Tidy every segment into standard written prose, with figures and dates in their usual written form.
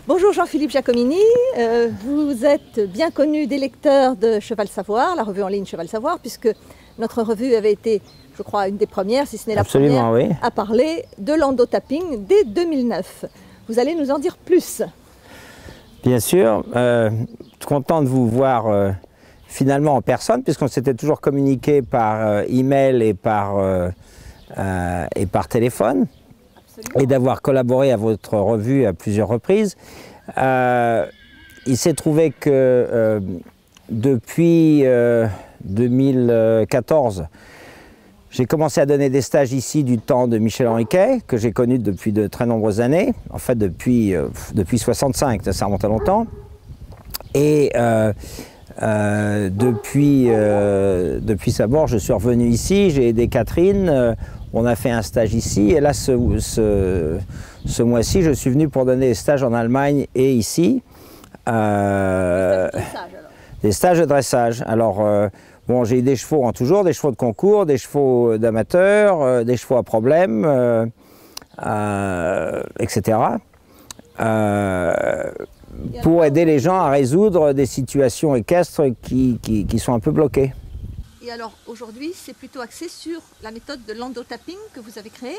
Bonjour Jean-Philippe Giacomini, vous êtes bien connu des lecteurs de Cheval Savoir, la revue en ligne Cheval Savoir, puisque notre revue avait été, je crois, une des premières, si ce n'est la première, oui, à parler de l'endotapping dès 2009. Vous allez nous en dire plus. Bien sûr, content de vous voir finalement en personne, puisqu'on s'était toujours communiqué par email et par téléphone. Absolument. Et d'avoir collaboré à votre revue à plusieurs reprises. Il s'est trouvé que depuis 2014, j'ai commencé à donner des stages ici du temps de Michel-Henri Quay, que j'ai connu depuis de très nombreuses années, en fait depuis 65, ça remonte à longtemps. Et depuis sa mort, je suis revenu ici, j'ai aidé Catherine. On a fait un stage ici et là, ce mois-ci, je suis venu pour donner des stages en Allemagne et ici. Des stages de dressage. Alors, bon, j'ai eu des chevaux toujours, des chevaux de concours, des chevaux d'amateurs, des chevaux à problème, etc. Pour aider les gens à résoudre des situations équestres qui sont un peu bloquées. Et alors aujourd'hui, c'est plutôt axé sur la méthode de l'endotapping que vous avez créée?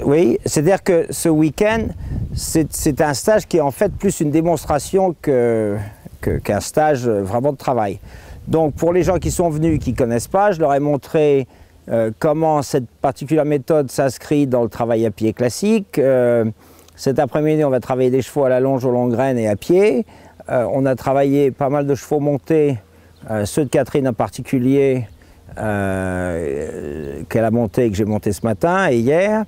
Oui, c'est-à-dire que ce week-end, c'est un stage qui est en fait plus une démonstration qu'un stage vraiment de travail. Donc pour les gens qui sont venus, qui ne connaissent pas, je leur ai montré comment cette particulière méthode s'inscrit dans le travail à pied classique. Cet après-midi, on va travailler des chevaux à la longe, aux longues graines et à pied. On a travaillé pas mal de chevaux montés, ceux de Catherine en particulier, qu'elle a monté et que j'ai monté ce matin et hier.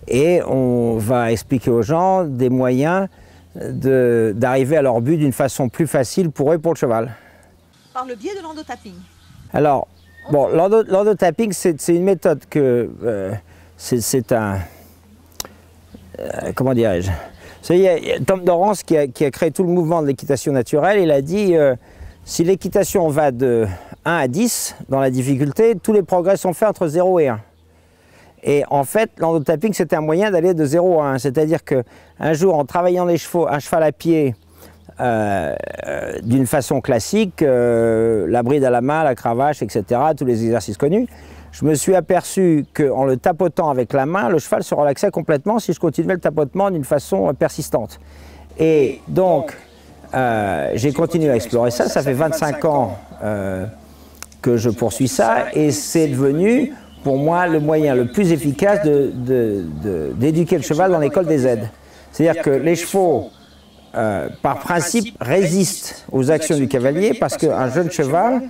Et on va expliquer aux gens des moyens d'arriver à leur but d'une façon plus facile pour eux et pour le cheval. Par le biais de l'endotapping. Alors, bon, l'endotapping, c'est une méthode que c'est un... comment dirais-je? Il y a Tom Dorrance qui a créé tout le mouvement de l'équitation naturelle. Il a dit si l'équitation va de 1 à 10 dans la difficulté, tous les progrès sont faits entre 0 et 1. Et en fait, l'endotapping, c'était un moyen d'aller de 0 à 1. C'est-à-dire qu'un jour, en travaillant les chevaux, un cheval à pied, d'une façon classique, la bride à la main, la cravache, etc., tous les exercices connus, je me suis aperçu qu'en le tapotant avec la main, le cheval se relaxait complètement si je continuais le tapotement d'une façon persistante. Et donc, j'ai continué à explorer ça. Ça fait 25 ans que je poursuis ça et c'est devenu, pour moi, le moyen le plus efficace d'éduquer le cheval dans l'école des aides. C'est-à-dire que les chevaux, par principe, résistent aux actions du cavalier parce qu'un jeune cheval,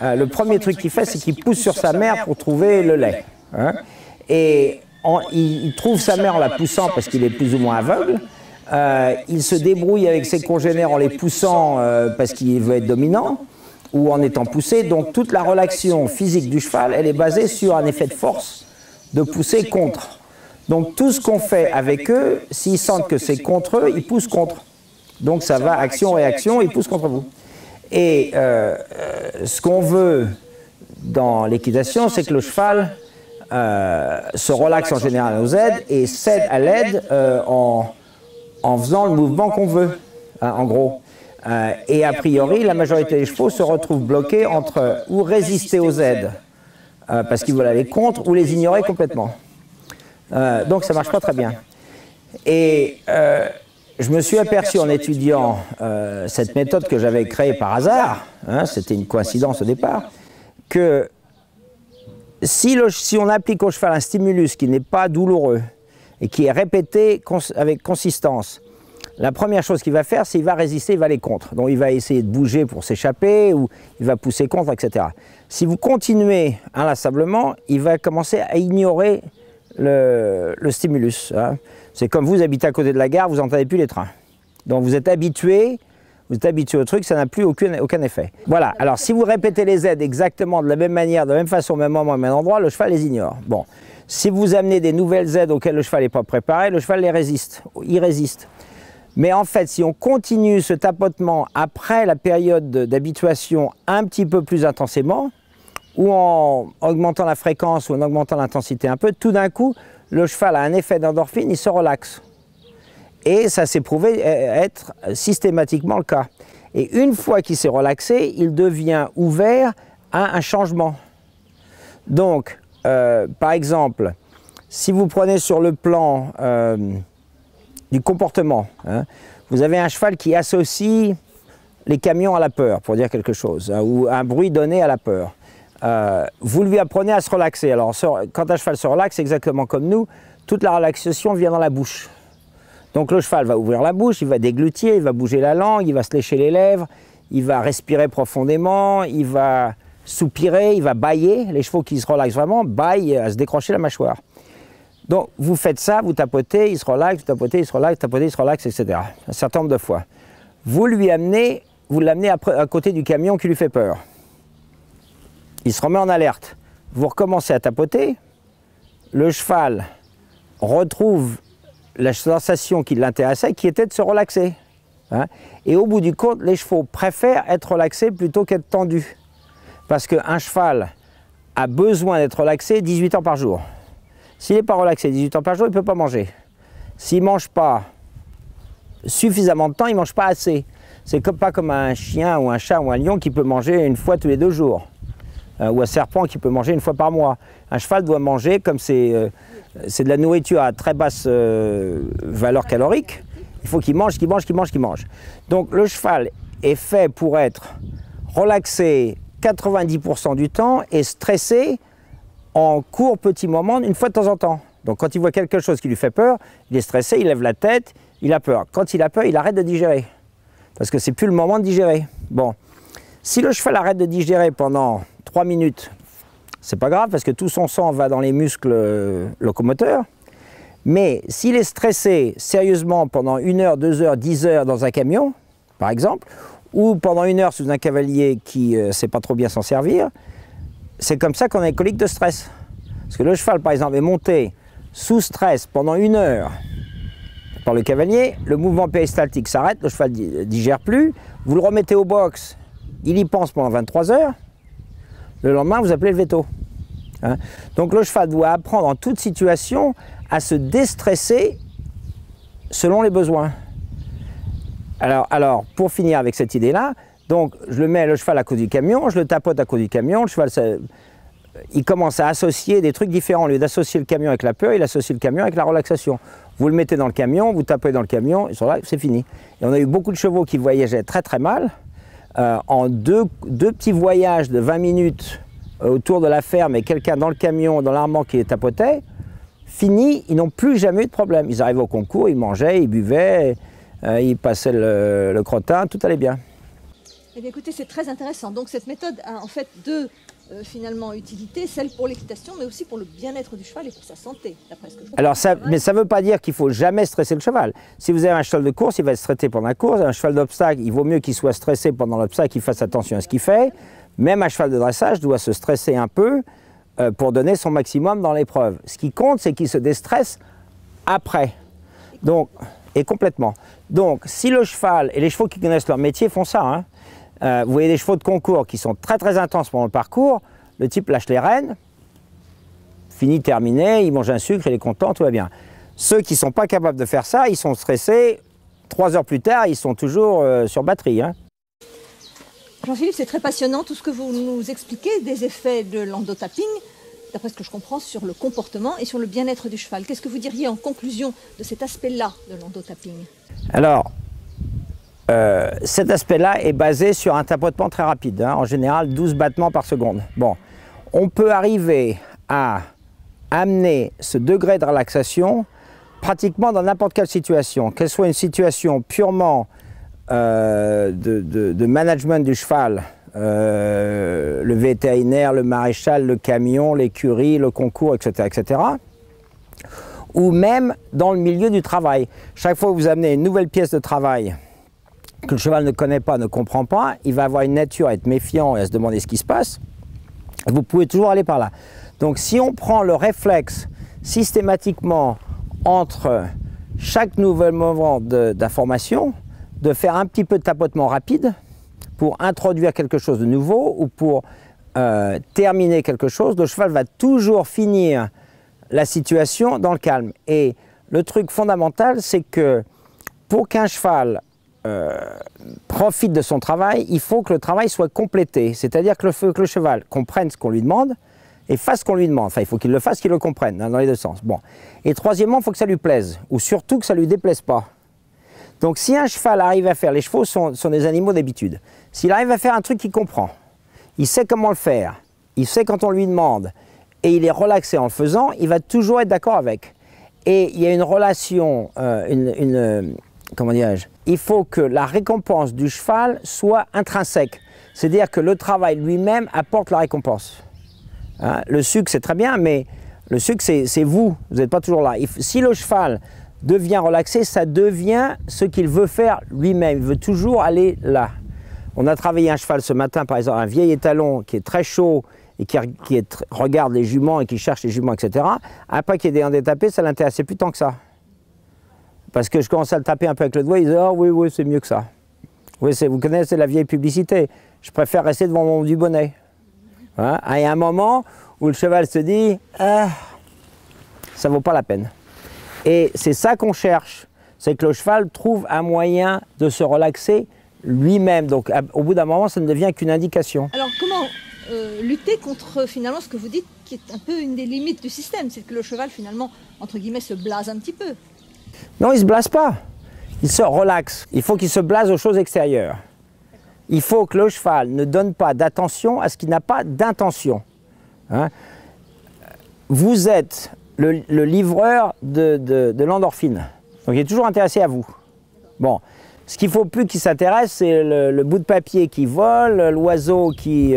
le premier truc qu'il fait, c'est qu'il pousse sur sa mère pour trouver le lait. Hein? Et il trouve sa mère en la poussant parce qu'il est plus ou moins aveugle. Il se débrouille avec ses congénères en les poussant parce qu'il veut être dominant ou en étant poussé. Donc toute la relaxation physique du cheval, elle est basée sur un effet de force de pousser contre. Donc tout ce qu'on fait avec eux, s'ils sentent que c'est contre eux, ils poussent contre. Donc ça va action-réaction, ils poussent contre vous. Et ce qu'on veut dans l'équitation, c'est que le cheval se relaxe en général aux aides et cède à l'aide en faisant le mouvement qu'on veut, hein, en gros. Et a priori, la majorité des chevaux se retrouvent bloqués entre ou résister aux aides parce qu'ils veulent aller contre ou les ignorer complètement. Donc ça ne marche pas très bien. Et je me suis aperçu en étudiant cette méthode que j'avais créée par hasard, hein, c'était une coïncidence au départ, que si on applique au cheval un stimulus qui n'est pas douloureux et qui est répété avec consistance, la première chose qu'il va faire, c'est qu'il va résister, il va aller contre. Donc il va essayer de bouger pour s'échapper ou il va pousser contre, etc. Si vous continuez inlassablement, il va commencer à ignorer le stimulus. Hein. C'est comme vous habitez à côté de la gare, vous n'entendez plus les trains. Donc vous êtes habitué au truc, ça n'a plus aucun effet. Voilà, alors si vous répétez les aides exactement de la même manière, de la même façon, au même moment, au même endroit, le cheval les ignore. Bon, si vous amenez des nouvelles aides auxquelles le cheval n'est pas préparé, le cheval il résiste. Mais en fait, si on continue ce tapotement après la période d'habituation un petit peu plus intensément, ou en augmentant la fréquence ou en augmentant l'intensité un peu, tout d'un coup, le cheval a un effet d'endorphine, il se relaxe. Et ça s'est prouvé être systématiquement le cas. Et une fois qu'il s'est relaxé, il devient ouvert à un changement. Donc, par exemple, si vous prenez sur le plan du comportement, hein, vous avez un cheval qui associe les camions à la peur, pour dire quelque chose, hein, ou un bruit donné à la peur. Vous lui apprenez à se relaxer. Alors, quand un cheval se relaxe, exactement comme nous, toute la relaxation vient dans la bouche. Donc le cheval va ouvrir la bouche, il va déglutir, il va bouger la langue, il va se lécher les lèvres, il va respirer profondément, il va soupirer, il va bâiller. Les chevaux qui se relaxent vraiment bâillent à se décrocher la mâchoire. Donc vous faites ça, vous tapotez, il se relaxe, vous tapotez, il se relaxe, tapotez, il se relaxe, etc. Un certain nombre de fois. Vous l'amenez à côté du camion qui lui fait peur. Il se remet en alerte. Vous recommencez à tapoter, le cheval retrouve la sensation qui l'intéressait, qui était de se relaxer. Hein. Et au bout du compte, les chevaux préfèrent être relaxés plutôt qu'être tendus. Parce qu'un cheval a besoin d'être relaxé 18 heures par jour. S'il n'est pas relaxé 18 heures par jour, il ne peut pas manger. S'il ne mange pas suffisamment de temps, il ne mange pas assez. C'est pas comme un chien ou un chat ou un lion qui peut manger une fois tous les 2 jours. Ou un serpent qui peut manger une fois par mois. Un cheval doit manger, comme c'est de la nourriture à très basse valeur calorique, il faut qu'il mange, qu'il mange, qu'il mange, qu'il mange. Donc le cheval est fait pour être relaxé 90% du temps et stressé en court petit moment, une fois de temps en temps. Donc quand il voit quelque chose qui lui fait peur, il est stressé, il lève la tête, il a peur. Quand il a peur, il arrête de digérer. Parce que c'est plus le moment de digérer. Bon, si le cheval arrête de digérer pendant 3 minutes, c'est pas grave parce que tout son sang va dans les muscles locomoteurs. Mais s'il est stressé sérieusement pendant 1 heure, 2 heures, 10 heures dans un camion, par exemple, ou pendant 1 heure sous un cavalier qui ne sait pas trop bien s'en servir, c'est comme ça qu'on a une colique de stress. Parce que le cheval, par exemple, est monté sous stress pendant 1 heure par le cavalier, le mouvement péristaltique s'arrête, le cheval ne digère plus, vous le remettez au box, il y pense pendant 23 heures, le lendemain, vous appelez le veto. Hein? Donc le cheval doit apprendre en toute situation à se déstresser selon les besoins. Alors pour finir avec cette idée-là, donc je le mets le cheval à côté du camion, je le tapote à côté du camion, le cheval, il commence à associer des trucs différents. Au lieu d'associer le camion avec la peur, il associe le camion avec la relaxation. Vous le mettez dans le camion, vous tapez dans le camion, ils sont là, c'est fini. Et on a eu beaucoup de chevaux qui voyageaient très très mal. En deux petits voyages de 20 minutes autour de la ferme et quelqu'un dans le camion, dans l'armement qui les tapotait, fini, ils n'ont plus jamais eu de problème. Ils arrivaient au concours, ils mangeaient, ils buvaient, ils passaient le crottin, tout allait bien. Eh bien, écoutez, c'est très intéressant. Donc cette méthode a en fait deux finalement utilités, celle pour l'équitation, mais aussi pour le bien-être du cheval et pour sa santé, d'après ce que je comprends. Alors mais ça ne veut pas dire qu'il faut jamais stresser le cheval. Si vous avez un cheval de course, il va être stressé pendant la course. Un cheval d'obstacle, il vaut mieux qu'il soit stressé pendant l'obstacle, qu'il fasse attention à ce qu'il fait. Même un cheval de dressage doit se stresser un peu pour donner son maximum dans l'épreuve. Ce qui compte, c'est qu'il se déstresse après. Donc, et complètement. Donc, si le cheval, et les chevaux qui connaissent leur métier font ça, hein, vous voyez des chevaux de concours qui sont très très intenses pendant le parcours, le type lâche les rênes, fini, terminé, il mange un sucre, il est content, tout va bien. Ceux qui ne sont pas capables de faire ça, ils sont stressés, 3 heures plus tard, ils sont toujours sur batterie. Hein. Jean-Philippe, c'est très passionnant tout ce que vous nous expliquez des effets de l'endotapping, d'après ce que je comprends, sur le comportement et sur le bien-être du cheval. Qu'est-ce que vous diriez en conclusion de cet aspect-là de l'endotapping? Alors, cet aspect-là est basé sur un tapotement très rapide, hein, en général 12 battements par seconde. Bon, on peut arriver à amener ce degré de relaxation pratiquement dans n'importe quelle situation, qu'elle soit une situation purement de management du cheval, le vétérinaire, le maréchal, le camion, l'écurie, le concours, etc., etc., ou même dans le milieu du travail. Chaque fois que vous amenez une nouvelle pièce de travail que le cheval ne connaît pas, ne comprend pas, il va avoir une nature à être méfiant et à se demander ce qui se passe. Vous pouvez toujours aller par là. Donc si on prend le réflexe systématiquement entre chaque nouvel moment d'information, de faire un petit peu de tapotement rapide pour introduire quelque chose de nouveau ou pour terminer quelque chose, le cheval va toujours finir la situation dans le calme. Et le truc fondamental, c'est que pour qu'un cheval profite de son travail, il faut que le travail soit complété. C'est-à-dire que le cheval comprenne ce qu'on lui demande et fasse ce qu'on lui demande. Enfin, il faut qu'il le fasse, qu'il le comprenne, hein, dans les deux sens. Bon. Et troisièmement, il faut que ça lui plaise, ou surtout que ça ne lui déplaise pas. Donc si un cheval arrive à faire, les chevaux sont des animaux d'habitude, s'il arrive à faire un truc qu'il comprend, il sait comment le faire, il sait quand on lui demande, et il est relaxé en le faisant, il va toujours être d'accord avec. Et il y a une relation, comment dirais-je, il faut que la récompense du cheval soit intrinsèque. C'est-à-dire que le travail lui-même apporte la récompense. Hein, le sucre, c'est très bien, mais le sucre, c'est vous n'êtes pas toujours là. Si le cheval devient relaxé, ça devient ce qu'il veut faire lui-même. Il veut toujours aller là. On a travaillé un cheval ce matin, par exemple, un vieil étalon qui est très chaud et qui regarde les juments et qui cherche les juments, etc. Après qu'il ait des tapés, ça ne l'intéressait plus tant que ça. Parce que je commence à le taper un peu avec le doigt, il dit « Oh oui, oui, c'est mieux que ça. » Oui, vous connaissez la vieille publicité. Je préfère rester devant mon Dubonnet. Hein? Il y a un moment où le cheval se dit ah, ça ne vaut pas la peine. Et c'est ça qu'on cherche. C'est que le cheval trouve un moyen de se relaxer lui-même. Donc au bout d'un moment, ça ne devient qu'une indication. Alors comment lutter contre finalement ce que vous dites qui est un peu une des limites du système, c'est que le cheval finalement, entre guillemets, se blase un petit peu. Non, il ne se blase pas. Il se relaxe. Il faut qu'il se blase aux choses extérieures. Il faut que le cheval ne donne pas d'attention à ce qui n'a pas d'intention. Hein? Vous êtes le livreur de l'endorphine. Donc il est toujours intéressé à vous. Bon, ce qu'il ne faut plus qu'il s'intéresse, c'est le bout de papier qui vole, l'oiseau qui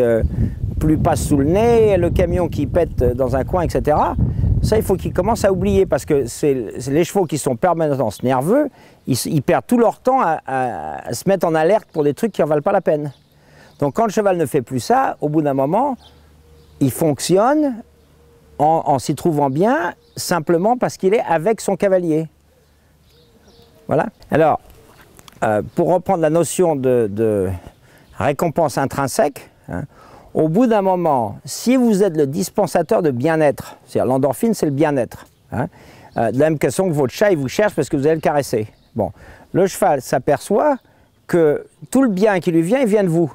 lui passe sous le nez, le camion qui pète dans un coin, etc. Ça, il faut qu'ils commencent à oublier parce que c'est les chevaux qui sont permanemment nerveux, ils perdent tout leur temps à se mettre en alerte pour des trucs qui n'en valent pas la peine. Donc quand le cheval ne fait plus ça, au bout d'un moment, il fonctionne en s'y trouvant bien, simplement parce qu'il est avec son cavalier. Voilà. Alors, pour reprendre la notion de récompense intrinsèque, hein, au bout d'un moment, si vous êtes le dispensateur de bien-être, c'est-à-dire l'endorphine, c'est le bien-être, hein, de la même façon que votre chat, il vous cherche parce que vous allez le caresser. Bon, le cheval s'aperçoit que tout le bien qui lui vient, il vient de vous.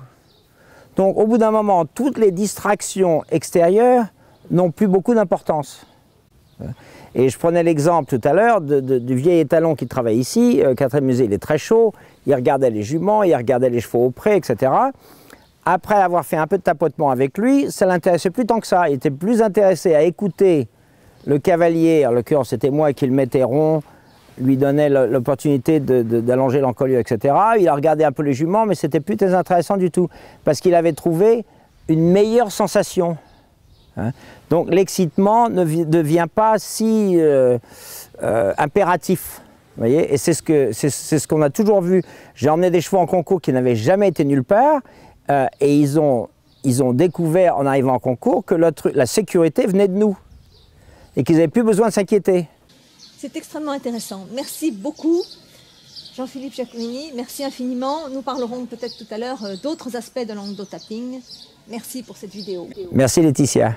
Donc, au bout d'un moment, toutes les distractions extérieures n'ont plus beaucoup d'importance. Et je prenais l'exemple tout à l'heure du vieil étalon qui travaille ici, quatrième musée, il est très chaud, il regardait les juments, il regardait les chevaux au pré, etc. Après avoir fait un peu de tapotement avec lui, ça ne l'intéressait plus tant que ça. Il était plus intéressé à écouter le cavalier, en l'occurrence c'était moi qui le mettais rond, lui donnait l'opportunité d'allonger l'encolure, etc. Il a regardé un peu les juments, mais c'était plus très intéressant du tout, parce qu'il avait trouvé une meilleure sensation. Hein? Donc l'excitement ne devient pas si impératif. Vous voyez, et c'est ce qu'on a toujours vu. J'ai emmené des chevaux en concours qui n'avaient jamais été nulle part, et ils ont découvert en arrivant en concours que la sécurité venait de nous, et qu'ils n'avaient plus besoin de s'inquiéter. C'est extrêmement intéressant. Merci beaucoup, Jean-Philippe Giacomini. Merci infiniment. Nous parlerons peut-être tout à l'heure d'autres aspects de l'endotapping. Merci pour cette vidéo. Merci Laetitia.